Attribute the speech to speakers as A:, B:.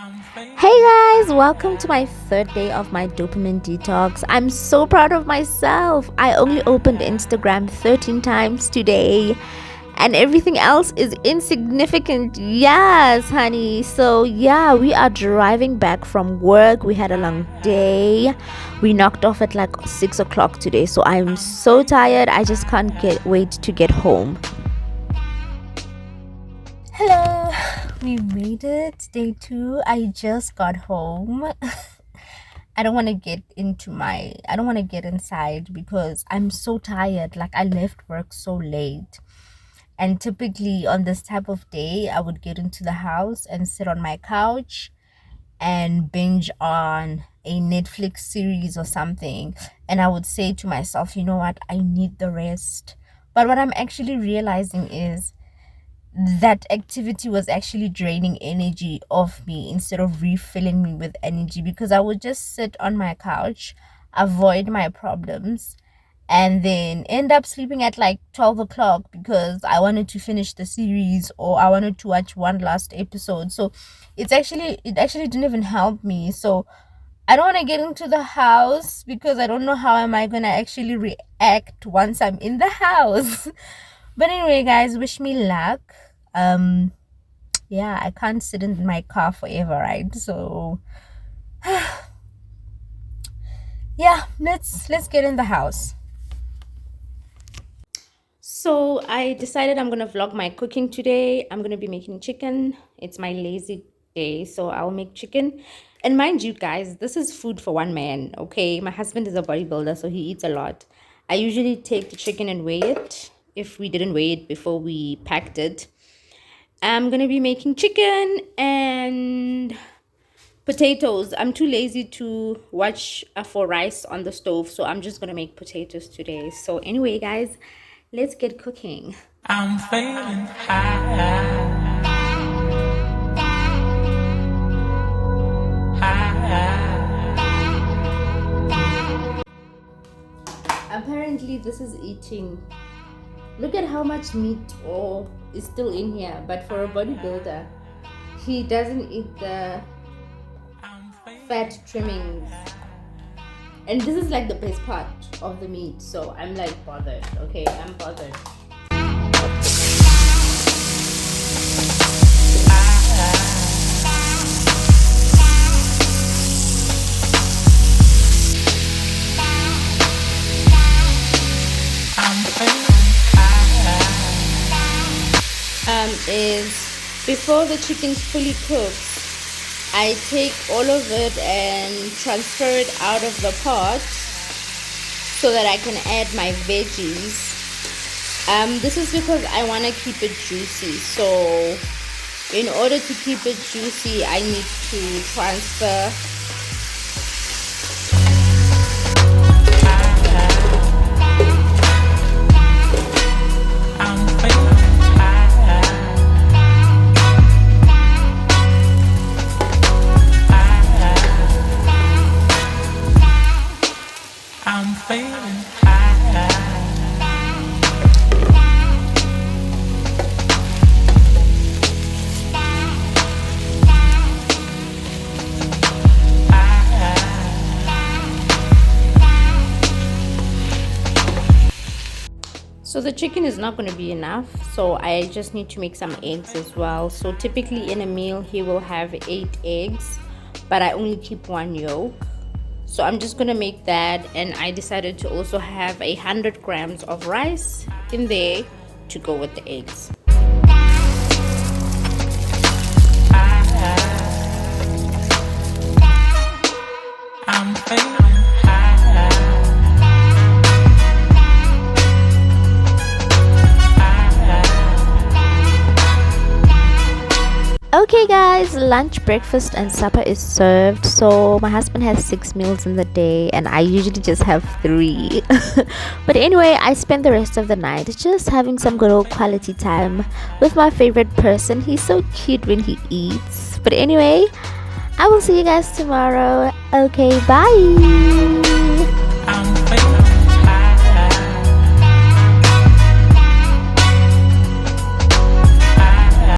A: Hey guys, welcome to my third day of my dopamine detox. I'm so proud of myself. I only opened Instagram 13 times today and everything else is insignificant. Yes, honey. So, yeah, we are driving back from work. We had a long day. We knocked off at like 6 o'clock today. So, I'm so tired. I just can't wait to get home. Hello, we made it. Day 2. I just got home. I don't want to get inside because I'm so tired. Like, I left work so late. And typically on this type of day, I would get into the house and sit on my couch and binge on a Netflix series or something. And I would say to myself, you know what? I need the rest. But what I'm actually realizing is that activity was actually draining energy off me instead of refilling me with energy, because I would just sit on my couch, avoid my problems, and then end up sleeping at like 12 o'clock because I wanted to finish the series or I wanted to watch one last episode. So it actually didn't even help me. So I don't want to get into the house because I don't know how am I going to actually react once I'm in the house. But anyway, guys, wish me luck. Yeah, I can't sit in my car forever, right? So yeah, let's get in the house. So I decided I'm gonna vlog my cooking today. I'm gonna be making chicken. It's my lazy day, so I'll make chicken. And mind you guys, this is food for one man, okay? My husband is a bodybuilder, so he eats a lot. I usually take the chicken and weigh it if we didn't weigh it before we packed it. I'm gonna be making chicken and potatoes. I'm too lazy to watch for rice on the stove, so I'm just gonna make potatoes today. So anyway, guys, let's get cooking. I'm feeling high. Apparently this is eating. Look at how much meat is still in here, but for a bodybuilder, he doesn't eat the fat trimmings. And this is like the best part of the meat, so I'm like bothered. Okay, I'm bothered. Is before the chicken's fully cooked, I take all of it and transfer it out of the pot so that I can add my veggies. This is because I want to keep it juicy. So in order to keep it juicy, I need to transfer So the chicken is not going to be enough, so I just need to make some eggs as well. So typically in a meal he will have 8 eggs, but I only keep 1 yolk. So I'm just going to make that, and I decided to also have 100 grams of rice in there to go with the eggs. I'm feeling okay guys, lunch, breakfast and supper is served. So my husband has 6 meals in the day and I usually just have 3. But anyway, I spent the rest of the night just having some good old quality time with my favorite person. He's so cute when he eats. But anyway, I will see you guys tomorrow. Okay, bye.